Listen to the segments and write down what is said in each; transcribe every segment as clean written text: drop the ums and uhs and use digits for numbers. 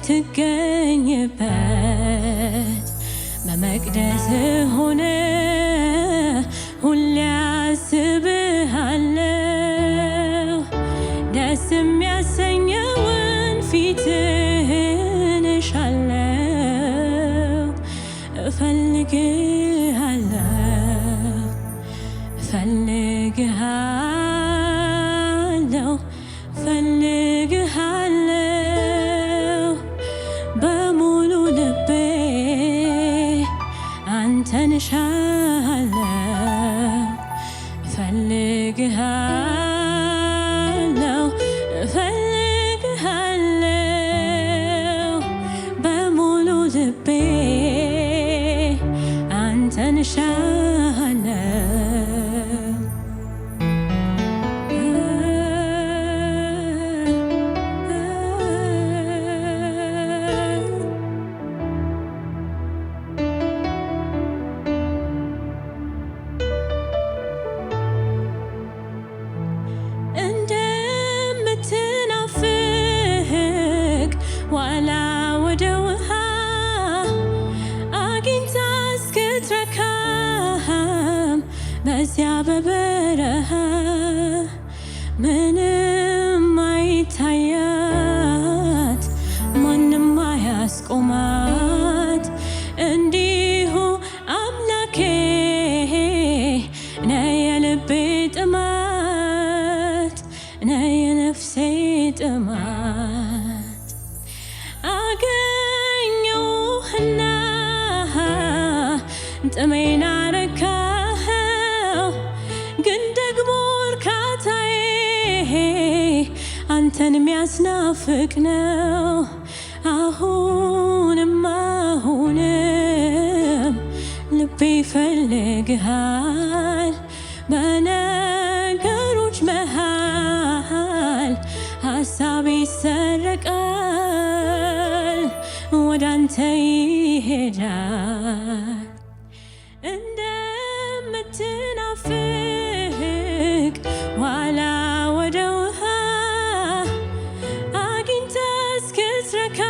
ከምትገኝበት በመቅደስ ሆነ ሁሌ አስብሃለሁ ደስ የሚያሰኘውን ፊትህን እሻለሁ እፈልግሃለሁ በሙሉ ልቤ አንተን እሻለሁ እፈልግሃለሁ በሙሉ ልቤ አንተን እሻለሁ ዋላ ወደ ውሃ አግኝታ እስክትረካም በዚያ በበረሃ ምንም አይታያት ማንም አያስቆማት እንዲሁ አምላኬ ነህ የልቤ ጥማት ነህ የነፍሴ ጥማት አገኘሁህና ጥሜን አረካኸው ግን ደግሞ እርካታዬ አንተን የሚያስናፍቅ ነው አሁንም ልቤ ይፈልግሃል በነገሮች መሃል ሀሳቤ ይሰረቃል ወዳንተ ይሄዳል እንደምትናፍቅ ዋላ ወደ ውሃ አግኝታ እስክትረካ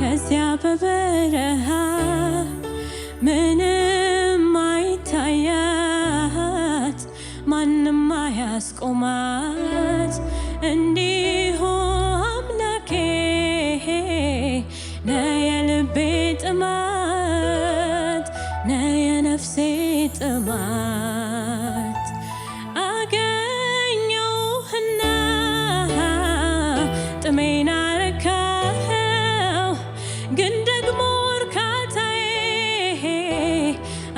ከዚያ በበረሃ ምንም አይታያት ማንም አያስቆማት እንዲሁ አምላኬ ነህ የልቤ ጥማት ነህ የነፍሴ ጥማት አገኘሁህና ጥሜን አረካኸው ግን ደግሞ እርካታዬ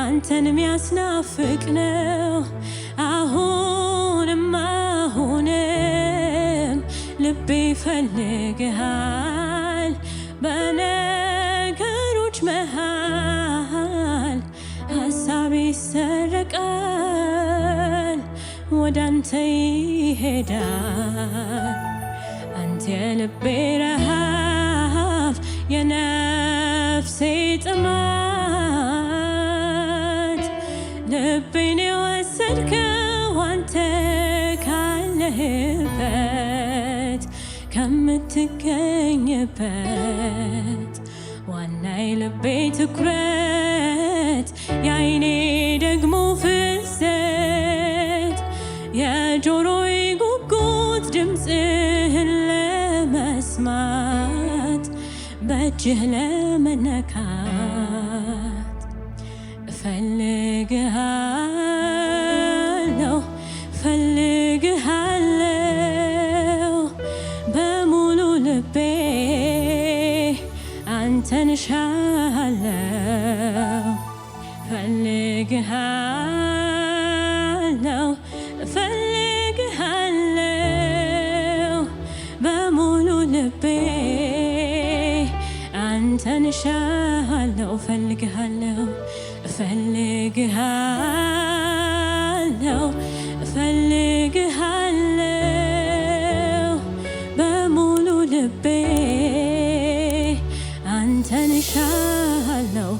አንተን የሚያስናፍቅ ነው አሁንም ልቤ ይፈልግሃል በነገሮች መሃል ሀሳቤ ይሰረቃል ወዳንተ ይሄዳል አንተ የልቤ ረሃብ የነፍሴ ጥማት ልቤን የወሰድከው አንተ ካለህበት ከምትገኝበት ዋና የልቤ ትኩረት የዓይኔ ደግሞ ፍሰት የጆሮዬ ጉጉት ድምፅህን ለመስማት በእጅህ ለመነካት እፈልግሃለሁ በሙሉ ልቤ አንተን እሻለሁ እፈልግሃለሁ በሙሉ ልቤ አንተን እሻለሁ እፈልግሃለሁ በሙሉ ልቤ አንተን እሻለሁ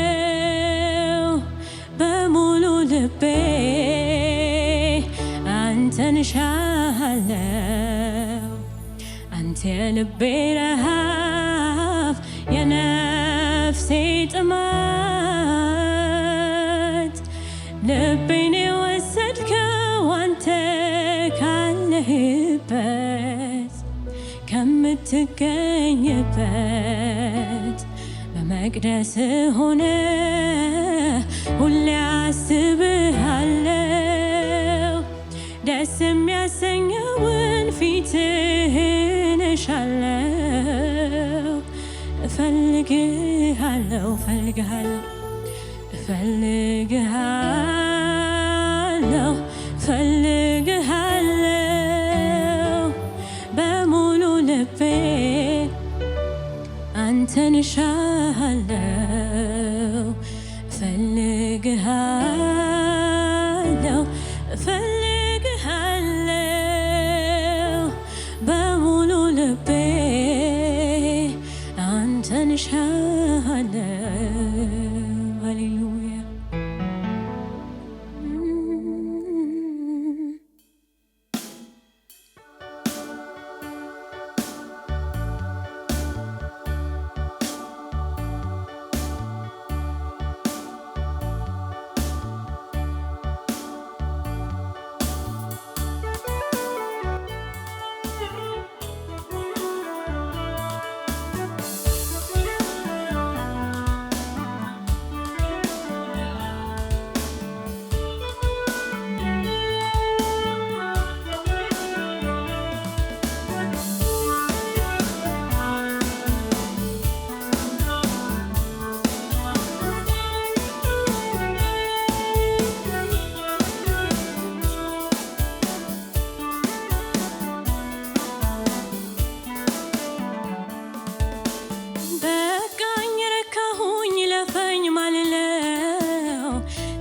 እፈልግሃለሁ በሙሉ ልቤ አንተን እሻለሁ አንተ የልቤ ረሃብ የነፍሴ ጥማት ልቤን የወሰድከው አንተ ካለህበት ከምትገኝበት በመቅደስ ሆነ ሁሌ አስብሃለሁ ደስ የሚያሰኘውን ፊትህን እሻለሁ እፈልግሃለሁ እፈልግሃለሁ እፈልግሃለሁ በሙሉ ልቤ አንተን እሻለሁ እፈልግሃለሁ እፈልግሃለሁ በሙሉ ልቤ አንተን እሻለሁ ሃሌሉያ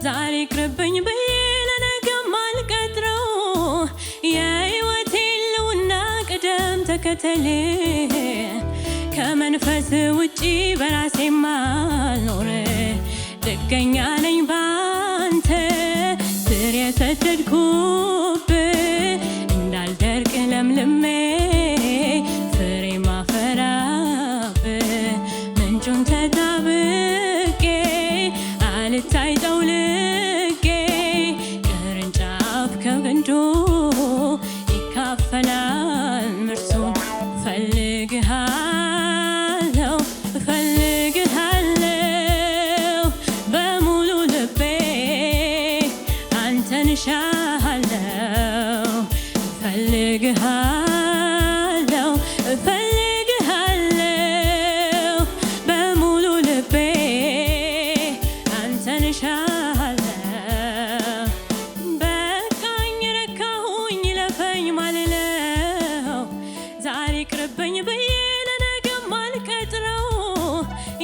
ዛሬ ቅርብኝ ብዬ ለነገም አልቀጥረው የሕይወቴ ህልውና ቅደም ተከተል ከመንፈስ ውጪ በራሴ ማልኖር ጥገኛ ነኝ ባንተ ስር የሰደድኩብህ እንዳልደርቅ ለምልሜ ፍሬ ማፈራብህ ምንጩን ተጣብቄ አልታይ ጠውልጌ ቅርንጫፍ ከግንዱ ይካፈላል ምርሱን እፈልግሃለሁ እፈልግሃለሁ በሙሉ ልቤ አንተን እሻለሁ እፈልግሃለሁ እፈልግሃለሁ በሙሉ ልቤ አንተን እሻለሁ በቃኝ ረካሁኝ ለፈኝ ማልለው ዛሬ ቅርብኝ ብዬ ለነገም አልቀጥረው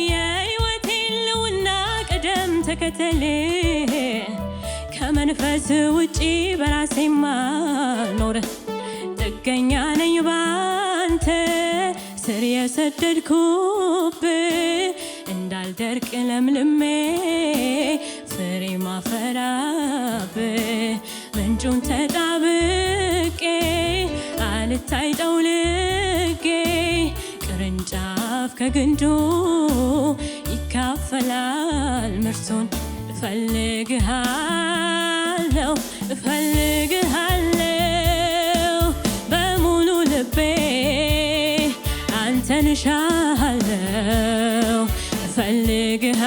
የሕይወቴ ህልውና ቅደም ተከተል ከመንፈስ ውጪ በራሴ ማልኖር ጥገኛ ነኝ ባንተ ስር የሰደድኩብህ እንዳልደርቅ ለምልሜ ፍሬ ማፈራብህ ምንጩን ተጣብቄ አልታይ ጠውልጌ ቅርንጫፍ ከግንዱ ይካፈላል ምርሱን እፈልግሃለሁ እፈልግሃለሁ በሙሉ ልቤ አንተን እሻለሁ እፈልግሃለሁ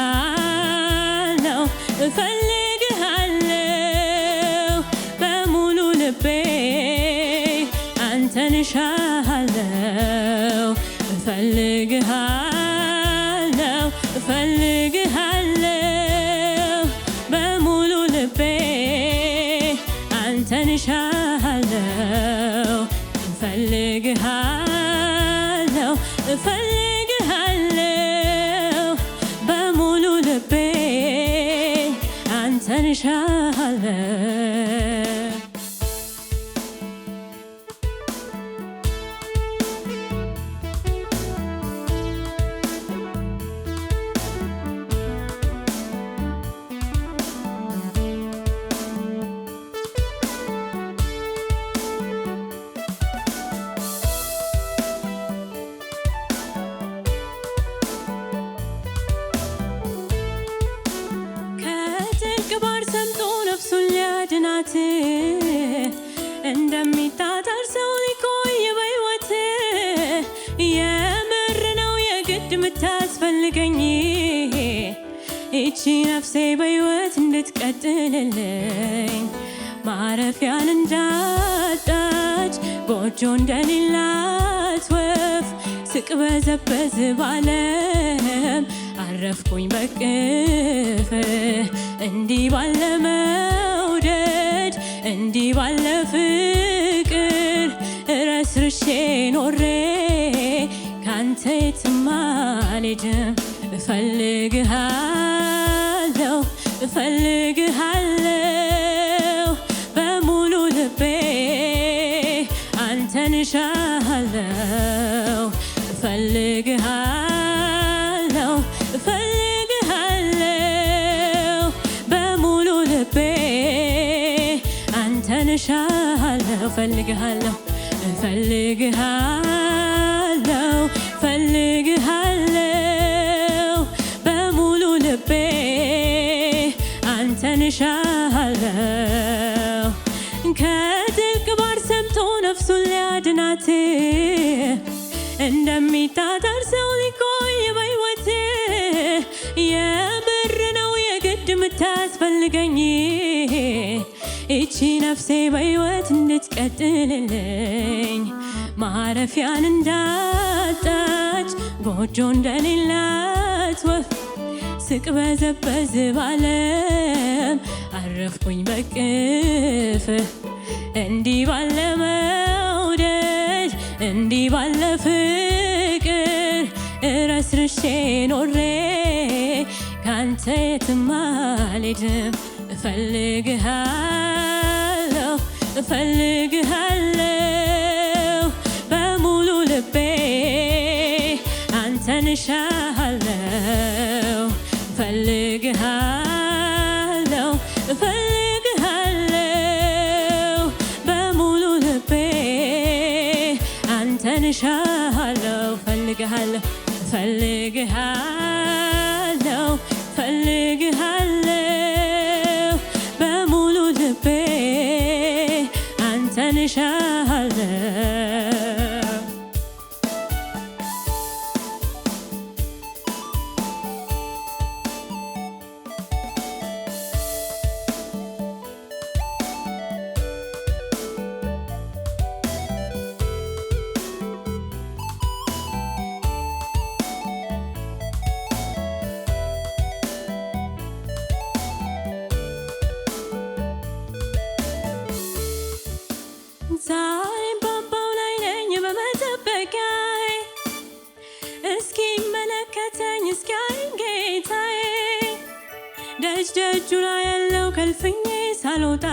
እፈልግሃለሁ በሙሉ ልቤ አንተን እሻለሁ እፈልግሃለሁ እፈልግሃለሁ በሙሉ ልቤ አንተን እሻለሁ እፈልግሃለሁ እፈልግሃለሁ በሙሉ ልቤ አንተን እሻለሁ ሊያድናት እንደሚታጠር ሰው ሊቆይ በሕይወት የምር ነው የግድ ምታስፈልገኝ ይቺ ነፍሴ በሕይወት እንድትቀጥልልኝ ማረፊያን እንዳጣች ጎጆ እንደሌላት ወፍ ስቅበዘበዝ ባለም አረፍኩኝ በቅፍ እንዲህ ባለ መውደድ እንዲህ ባለ ፍቅር ረስርሼ ኖሬ ካንተ የትም አልሄድም እፈልግሃለሁ እፈልግሃለሁ በሙሉ ልቤ አንተን እሻለሁ እፈልግሃለሁ እፈልግሃለሁ በሙሉ ልቤ አንተን እሻለሁ እፈልግሃለሁ እፈልግሃለሁ እፈልግሃለሁ በሙሉ ልቤ አንተን እሻለሁ ከጥልቅ ባሕር ሰምጦ ነፍሱን ሊያድናት እንደሚታጠር ሰው ሊቆይ በሕይወት የምር ነው የግድ ምታስፈልገኝ ይቺ ነፍሴ በሕይወት እንድትቀጥልልኝ ማረፊያን እንዳጣች ጎጆ እንደሌላት ወፍ ስቅበዘበዝ ባለም አረፍኩኝ በቅፍ እንዲህ ባለ መውደድ እንዲህ ባለ ፍቅር ረስርሼ ኖሬ ካንተ የትም አልሄድም እፈልግሃለሁ እፈልግሃለሁ በሙሉ ልቤ አንተን እሻለሁ እፈልግሃለሁ እፈልግሃለሁ በሙሉ ልቤ አንተን እሻለሁ እፈልግሃለሁ እፈልግሃለሁ እፈልግሃለሁ በሙሉ ልቤ አንተን እሻለሁ ዛሬም በአምባው ላይ ነኝ በመጠበቂያዬ እስኪመለከተኝ እስኪያየኝ ጌታዬ ደጅ ደጁ ላይ ያለው ከልፍኜ ሳልወጣ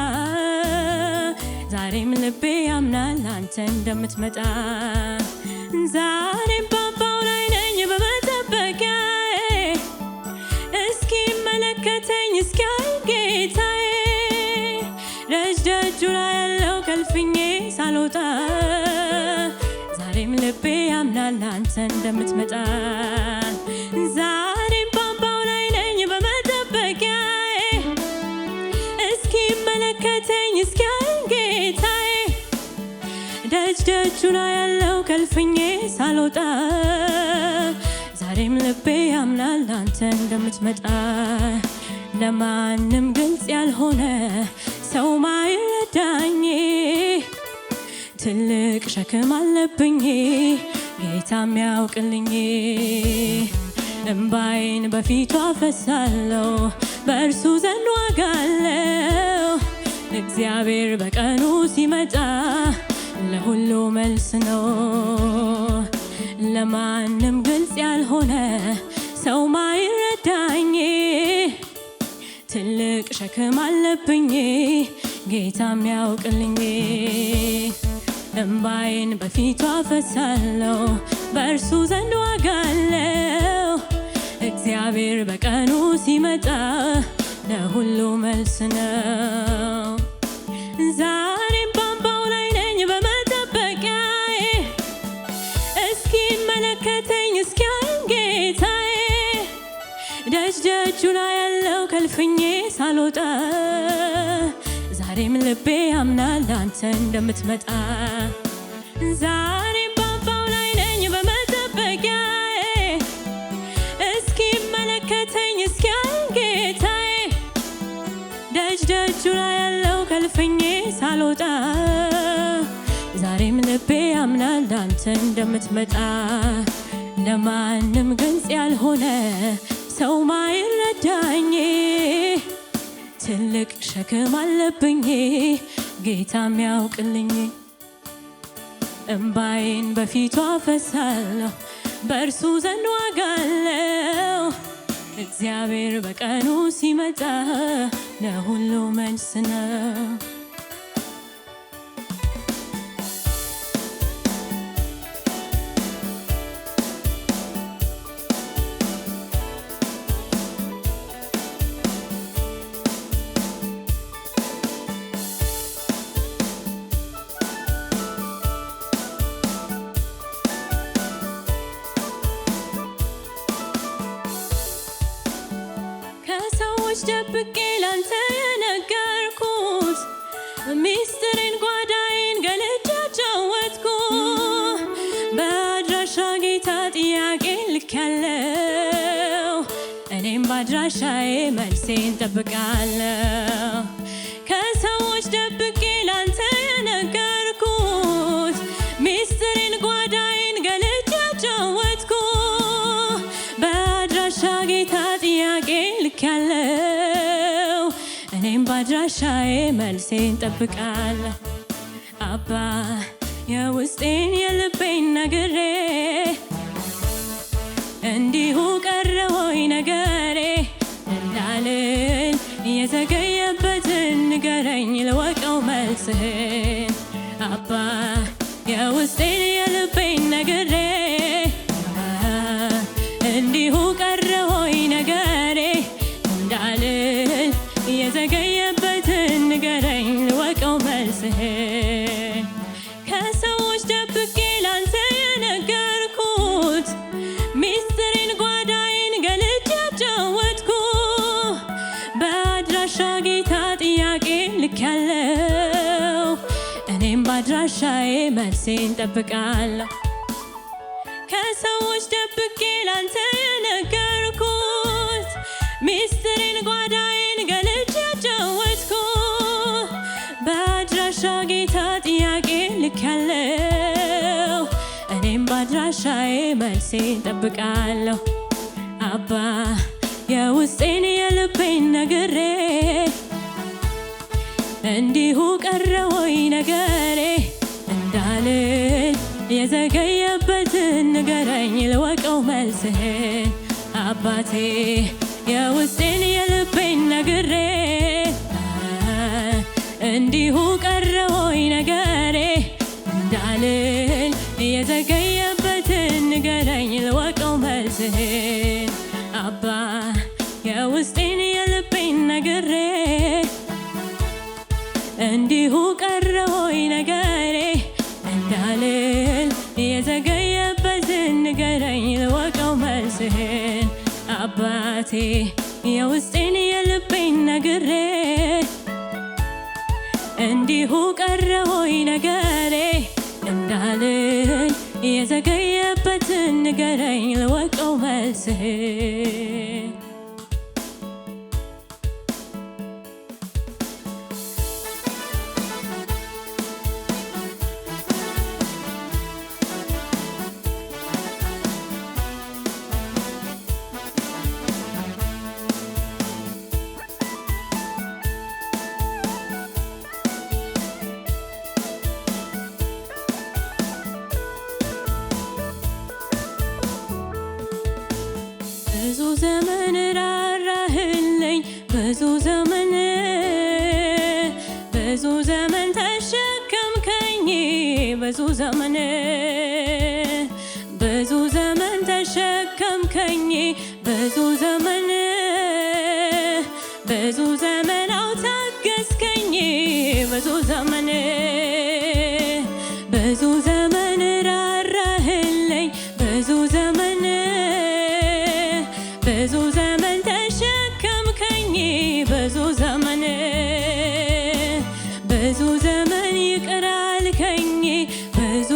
ዛሬም ልቤ ያምናል አንተ እንደምትመጣ ዛሬም በአምባው ላይ ነኝ በመጠበቂያዬ እስኪመለከተኝ እስኪያየኝ ጌታዬ ደጅ ደጁ ላይ ያለው ከልፍኜ ሳልወጣ ዛሬም ልቤ ያምናል አንተ እንደምትመጣ ዛሬም በአምባው ላይ ነኝ በመጠበቂያዬ እስኪመለከተኝ እስኪያየኝ ጌታዬ ደጅ ደጁ ላይ ያለው ከልፍኜ ሳልወጣ ዛሬም ልቤ ያምናል አንተ እንደምትመጣ ለማንም ግልጽ ያልሆነ ሰው ማይረዳኝ ትልቅ ሸክም አለብኝ ጌታ የሚያውቅልኝ እምባዬን በፊቱ አፈሳለሁ በእርሱ ዘንድ ዋጋ አለው እግዚአብሔር በቀኑ ሲመጣ ለሁሉ መልስ ነው ለማንም ግልጽ ያልሆነ ሰው ማይረዳኝ ትልቅ ሸክም አለብኝ ጌታ የሚያውቅልኝ እምባዬን በፊቱ አፈሳለሁ በእርሱ ዘንድ ዋጋ አለው እግዚአብሔር በቀኑ ሲመጣ ለሁሉ መልስ ነው ዛሬም በአምባው ላይ ነኝ በመጠበቂያዬ እስኪመለከተኝ እስኪያየኝ ጌታዬ ደጅ ደጁ ላይ ያለው ከልፍኜ ሳልወጣ ዛሬም ልቤ ያምናል አንተ እንደምትመጣ ዛሬም በአምባው ላይ ነኝ በመጠበቂያዬ እስኪመለከተኝ እስኪያይ ጌታዬ ደጅ ደጁ ላይ ያለው ከልፍኜ ሳልወጣ ዛሬም ልቤ ያምናል አንተ እንደምትመጣ ለማንም ግልጽ ያልሆነ ሰው ማይረዳኝ ትልቅ ሸክም አለብኝ ጌታ የሚያውቅልኝ እምባዬን በፊቱ አፈሳለሁ በእርሱ ዘንድ ዋጋ አለው እግዚአብሔር በቀኑ ሲመጣ ለሁሉ መልስ ነው ከሰዎች ደብቄ ላንተ የነገርኩት ሚስጥሬን ጓዳዬን ገልጬ አጫወትኩ በአድራሻ ጌታ ጥያቄ ልኬያለሁ እኔም በአድራሻዬ መልሴን ጠብቃለሁ ከሰዎች ደብቄ ላንተ የነገርኩት ሚስጥሬን ጓዳዬን ገልጬ አጫወትኩ በአድራሻ ጌታ ጥያቄ ልኬያለሁ እኔም በአድራሻዬ መልሴን ጠብቃለሁ አባ የውስጤን የልቤን ነግሬ እንዲሁ ቀረ ወይ ነገሬ እንዳልል የዘገየበትን ንገረኝ ልወቀው መልስህን አባ የውስጤን የልቤን ነግሬ እንዲሁ ቀረ ወይ ነገሬ እንዳልል የዘገየበትን ንገረኝ ልወቀው መልስህን ከሰዎች ደብቄ ላንተ የነገርኩት ሚስጥሬን ጓዳዬን ገልጬ አጫወትኩ በአድራሻ ጌታ ጥያቄ ልኬያለሁ እኔም በአድራሻዬ መልሴን ጠብቃለሁ ከሰዎች ደብቄ ላንተ የነገርኩት ሚስጥሬን ጓዳዬን ገልጬ አጫወትኩ በአድራሻ ጌታ ጥያቄ ልኬያለሁ እኔም በአድራሻዬ መልሴን ጠብቃለሁ አባ የውስጤን የልቤን ነግሬ እንዲሁ ቀረ ወይ ነገሬ እንዳልል የዘገየበትን ንገረኝ ልወቀው መልስህን አባቴ የውስጤን የልቤን ነግሬ እንዲሁ ቀረ ወይ ነገሬ እንዳልል የዘገየበትን ንገረኝ ልወቀው መልስህን አባ የውስጤን የልቤን ነግሬ እንዲሁ ቀረ ወይ ነገሬ እንዳልል የዘገየበትን ንገረኝ ልወቀው መልስህን አባቴ የውስጤን የልቤን ነግሬ እንዲሁ ቀረ ወይ ነገሬ እንዳልል የዘገየበትን ንገረኝ ልወቀው መልስህን ብዙ ዘመን ራራህልኝ ብዙ ዘመን ተሸከምከኝ ብዙ ዘመን ተሸከምከኝ ብዙ ዘመን አውታገስከኝ ብዙ ዘመን ራራህልኝ ብዙ ዘመን ተሸከምከኝ ብዙ ዘመን ብዙ ዘመን ይቅር አልከኝ ብዙ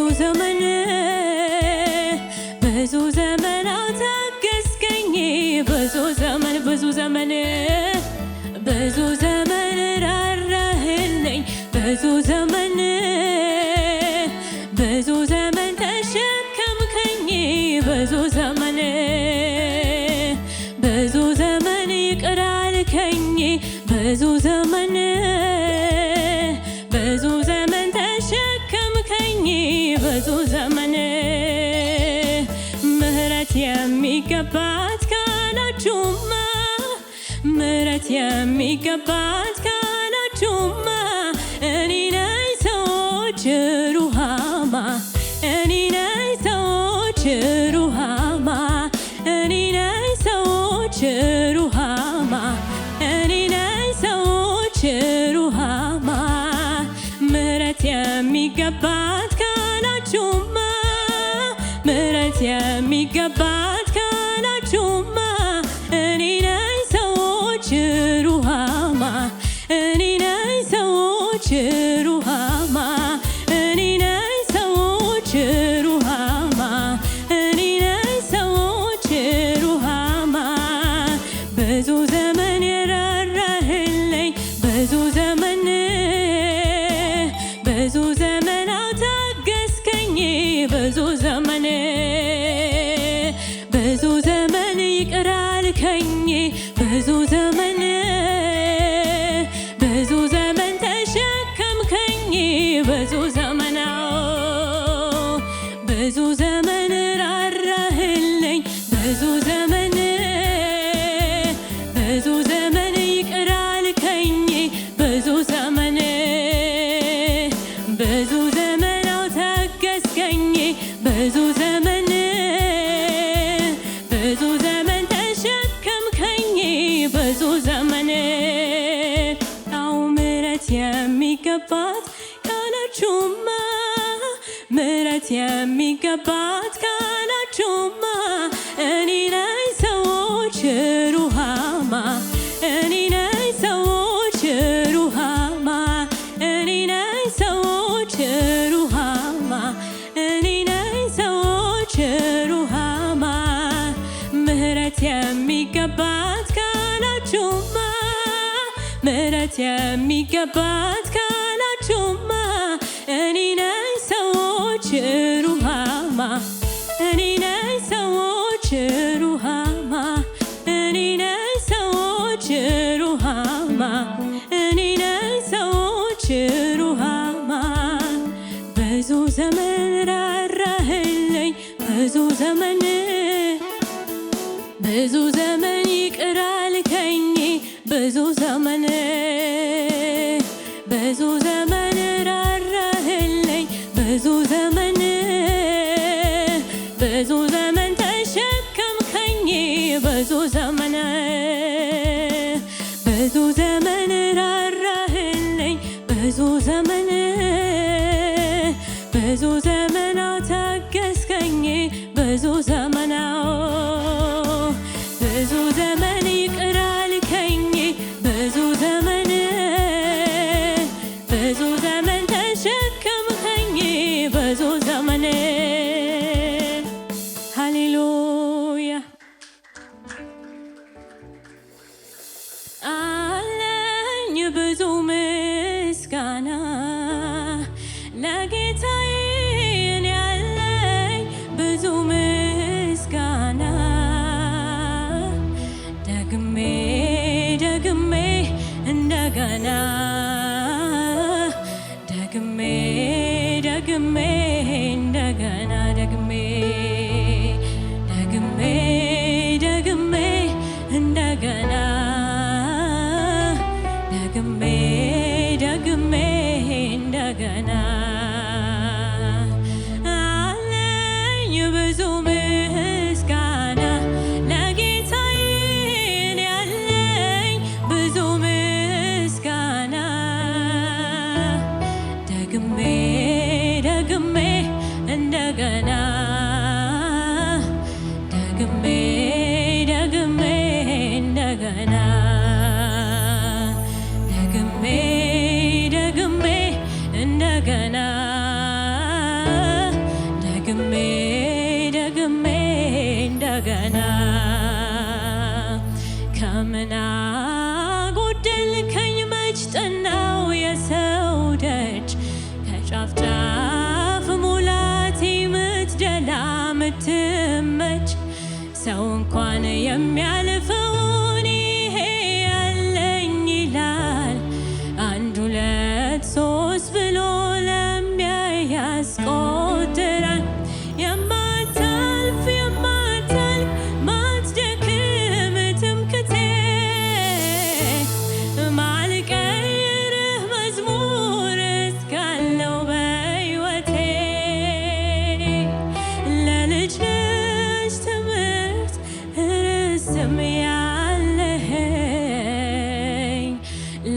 ዘመን አታገስከኝ ብዙ ዘመን ብዙ ዘመን ራራህልኝ ብዙ ዘመን ተሸከምከኝ ብዙ ዘመን ይቅር አልከኝ ብዙ ዘመን ተሸከምከኝ ብዙ ዘመን ምህረት የሚገባት ካላችሁማ ምህረት የሚገባት ካላችሁማ እኔ ነኝ ሰዎች ሩሃማ እኔ ነኝ ሰዎች ሩሃማ እኔ ነኝ ሰዎች ሩሃማ እኔ ነኝ ሰዎች ሩሃማ ምህረት የሚገባት ካላችሁማ ምህረት የሚገባት ካላችሁማ እኔ ነኝ ሰዎች ሩሃማ እኔ ነኝ ሰዎች ሩሃማ እኔ ነኝ ሰዎች ሩሃማ እኔ ነኝ ሰዎች ሩሃማ ብዙ ዘመን የራራህልኝ ብዙ ዘመን አታገስከኝ ብዙ ዘመን ይቅር አልከኝ ብዙ ዘመን ተሸከምከኝ ብዙ ዘመን ራራህልኝ ብዙ ዘመን ይቅር አልከኝ ብዙ ዘመን አታገስከኝ ብዙ ዘመን ተሸከምከኝ ብዙ ዘመን አው ምህረት የሚገባት ካላችሁማ ምህረት የሚገባት ካላችሁማ እኔ ነኝ ሰዎች ሩሃማ እኔ ነኝ ሰዎች ሩሃማ እኔ ነኝ ሰዎች ሩሃማ እኔ ነኝ ሰዎች ሩሃማ ምህረት የሚገባት ካላችሁማ ምህረት የሚገባት ካላችሁማ እኔ ነኝ ሰዎች ሩሃማ እኔ ነኝ ሰዎች ሩሃማ እኔ ነኝ ሰዎች ሩሃማ እኔ ነኝ ሰዎች ሩሃማ ብዙ ዘመን ራራህልኝ ብዙ ዘመን ይቅር አልከኝ ብዙ ዘመን ራራህልኝ ብዙ ዘመን ተሸከምከኝ ብዙ ዘመን ራራህልኝ ብዙ ዘመን አታገስከኝ ብዙ ዘመን ይቅር አልከኝ ብዙ ዘመን ተሸከምከኝ ብዙ ዘመን ሃሌሉያ አለኝ ብዙ ምስጋና ለጌታዬ እኔ አለኝ ብዙ ምስጋና ደግሜ እንደገና ደግሜ እንደገና ደግሜ እንደገና ደግሜ እንደገና አለኝ ብዙ ምስጋና ለጌታዬ እኔ አለኝ ብዙ ምስጋና ደግሜ እንደገና ደግሜ እንደገና ደግሜ ጫፍ ጫፍ ሙላት የምትደላ ምትመች ሰው እንኳን የሚያልፈውን ይሄ ያለኝ ይላል። አንድ ሁለት ሶስት ብሎ ለሚያይ ያስቆጥራል። የማታልፍ ማትደክም ትምክቴ ማልቀይርህ መዝሙር እስካለው በሕይወቴ ለልጅ ልጅ ትምህርት ርስም ያለኸኝ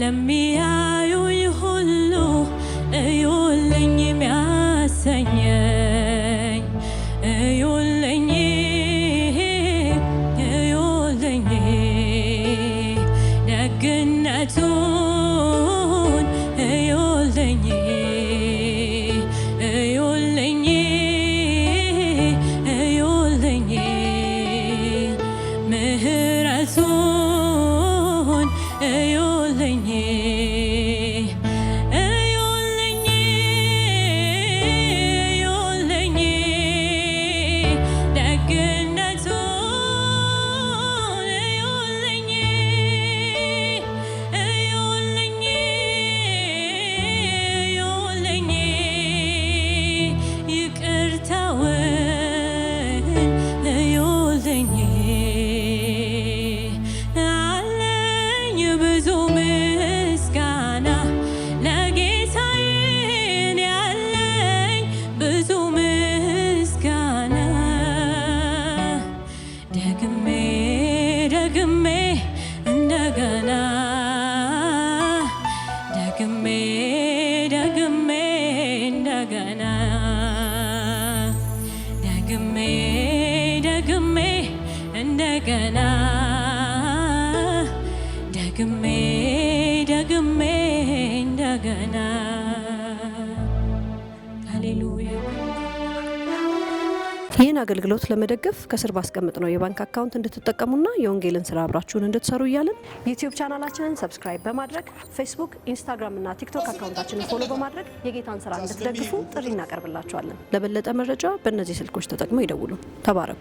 ለሚያዩኝ ሁሉ እዩልኝ የሚያሰኘኝ እዩልኝ ደግነቱን እዩልኝ ምሕረቱን እዩልኝ እንደገና ደግሜ እንደገና ሃሌሉያ። ይህን አገልግሎት ለመደገፍ ከስር ባስቀምጥነው የባንክ አካውንት እንድትጠቀሙና የወንጌልን ስራ አብራችሁን እንድትሰሩ እያልን ዩቲዩብ ቻናላችንን ሰብስክራይብ በማድረግ ፌስቡክ፣ ኢንስታግራም እና ቲክቶክ አካውንታችንን ፎሎ በማድረግ የጌታን ስራ እንድትደግፉ ጥሪ እናቀርብላችኋለን። ለበለጠ መረጃ በእነዚህ ስልኮች ተጠቅመው ይደውሉ። ተባረኩ።